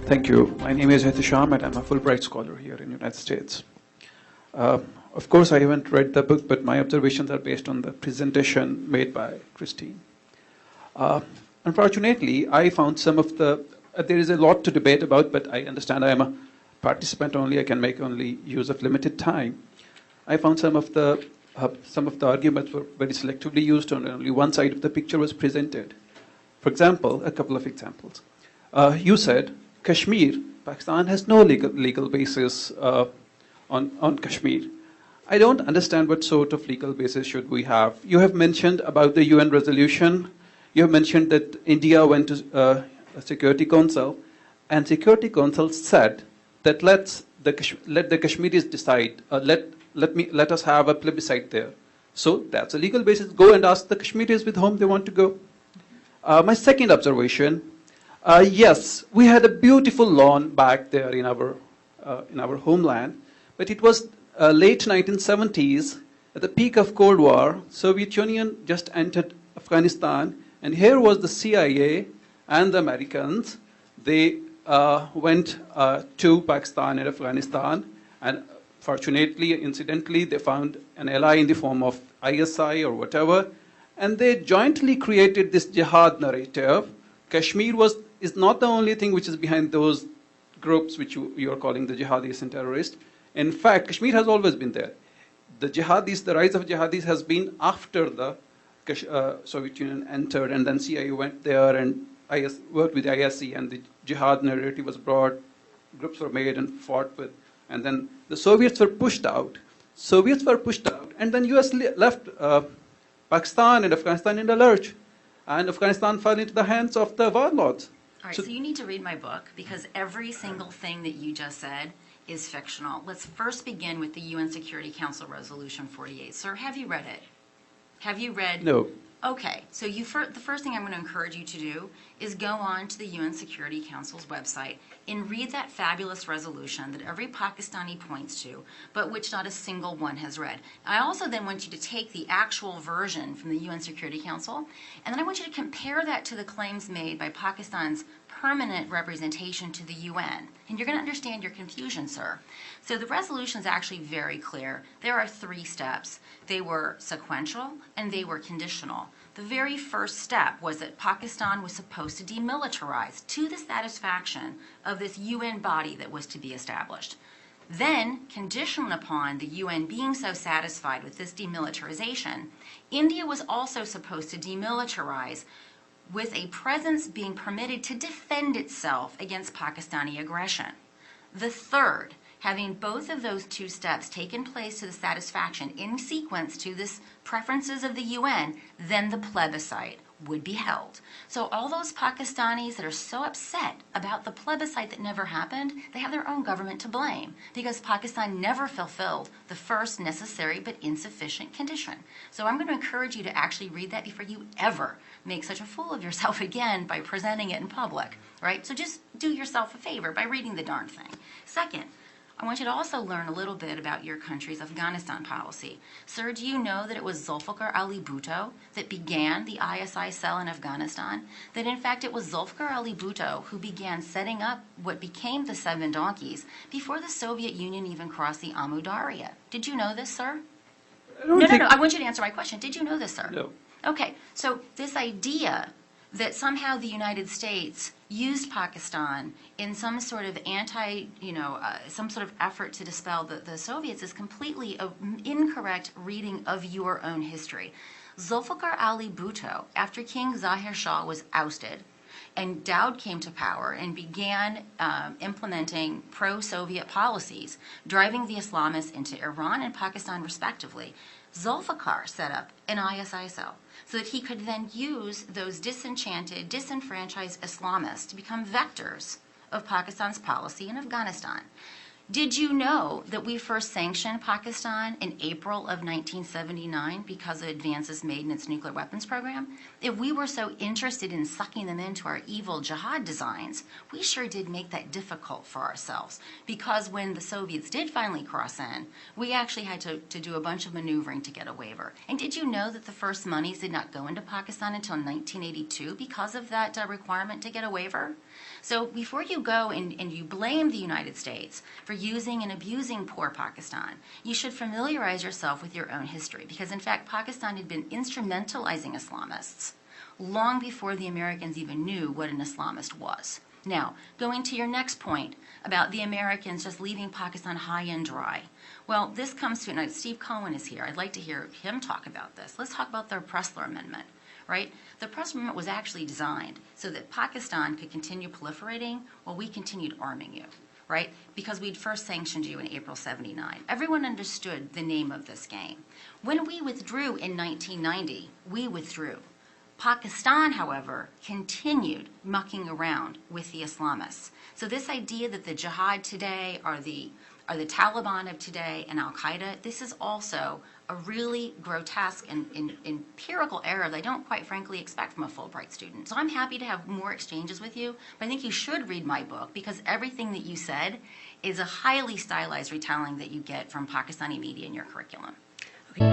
Thank you. My name is Hitisham, and I'm a Fulbright scholar here in the United States. Of course, I haven't read the book, but my observations are based on the presentation made by Christine. Unfortunately, I found some of the, there is a lot to debate about, but I understand I am a participant only. I can make only use of limited time. I found some of the arguments were very selectively used, and only one side of the picture was presented. For example, a couple of examples. You said Kashmir, Pakistan has no legal basis on Kashmir. I don't understand what sort of legal basis should we have. You have mentioned about the UN resolution. You have mentioned that India went to a Security Council, and Security Council said that let the Kashmiris decide. Let us have a plebiscite there. So that's a legal basis. Go and ask the Kashmiris with whom they want to go. My second observation. Yes, we had a beautiful lawn back there in our homeland, but it was late 1970s, at the peak of Cold War. Soviet Union just entered Afghanistan, and here was the CIA and the Americans. They went to Pakistan and Afghanistan, and fortunately, incidentally, they found an ally in the form of ISI or whatever, and they jointly created this jihad narrative. Kashmir is not the only thing which is behind those groups which you are calling the jihadis and terrorists. In fact, Kashmir has always been there. The jihadis, the rise of jihadis has been after the Soviet Union entered, and then CIA went there and worked with ISI, and the jihad narrative was brought, groups were made and fought with, and then the Soviets were pushed out. And then US left Pakistan and Afghanistan in the lurch. And Afghanistan fell into the hands of the warlords. All right, so you need to read my book, because every single thing that you just said is fictional. Let's first begin with the UN Security Council Resolution 48. Sir, have you read it? Have you read? No. Okay, so the first thing I'm going to encourage you to do is go on to the UN Security Council's website and read that fabulous resolution that every Pakistani points to, but which not a single one has read. I also then want you to take the actual version from the UN Security Council, and then I want you to compare that to the claims made by Pakistan's permanent representation to the UN. And you're going to understand your confusion, sir. So the resolution is actually very clear. There are 3 steps. They were sequential and they were conditional. The very first step was that Pakistan was supposed to demilitarize to the satisfaction of this UN body that was to be established. Then, conditional upon the UN being so satisfied with this demilitarization, India was also supposed to demilitarize with a presence being permitted to defend itself against Pakistani aggression. The third, having both of those 2 steps taken place to the satisfaction in sequence to this preferences of the UN, then the plebiscite would be held. So all those Pakistanis that are so upset about the plebiscite that never happened, they have their own government to blame, because Pakistan never fulfilled the first necessary but insufficient condition. So I'm going to encourage you to actually read that before you ever make such a fool of yourself again by presenting it in public, right? So just do yourself a favor by reading the darn thing. Second, I want you to also learn a little bit about your country's Afghanistan policy. Sir, do you know that it was Zulfikar Ali Bhutto that began the ISI cell in Afghanistan? That in fact it was Zulfikar Ali Bhutto who began setting up what became the 7 Donkeys before the Soviet Union even crossed the Amu Darya. Did you know this, sir? No. I want you to answer my question. Did you know this, sir? No. Okay, so this idea that somehow the United States used Pakistan in some sort of some sort of effort to dispel the Soviets is completely an incorrect reading of your own history. Zulfikar Ali Bhutto, after King Zahir Shah was ousted, and Daoud came to power and began implementing pro-Soviet policies, driving the Islamists into Iran and Pakistan respectively, Zulfikar set up an ISI cell so that he could then use those disenchanted, disenfranchised Islamists to become vectors of Pakistan's policy in Afghanistan. Did you know that we first sanctioned Pakistan in April of 1979 because of advances made in its nuclear weapons program? If we were so interested in sucking them into our evil jihad designs, we sure did make that difficult for ourselves, because when the Soviets did finally cross in, we actually had to do a bunch of maneuvering to get a waiver. And did you know that the first monies did not go into Pakistan until 1982 because of that requirement to get a waiver? So before you go and you blame the United States for using and abusing poor Pakistan, you should familiarize yourself with your own history, because in fact Pakistan had been instrumentalizing Islamists long before the Americans even knew what an Islamist was. Now, going to your next point about the Americans just leaving Pakistan high and dry. Well, this comes to, and Steve Cohen is here. I'd like to hear him talk about this. Let's talk about the Pressler Amendment, right? The Pressler Amendment was actually designed so that Pakistan could continue proliferating while we continued arming you, right? Because we'd first sanctioned you in April '79. Everyone understood the name of this game. When we withdrew in 1990, we withdrew. Pakistan, however, continued mucking around with the Islamists. So this idea that the jihad today are the Taliban of today and al-Qaeda, this is also a really grotesque and empirical error that I don't quite frankly expect from a Fulbright student. So I'm happy to have more exchanges with you, but I think you should read my book, because everything that you said is a highly stylized retelling that you get from Pakistani media in your curriculum.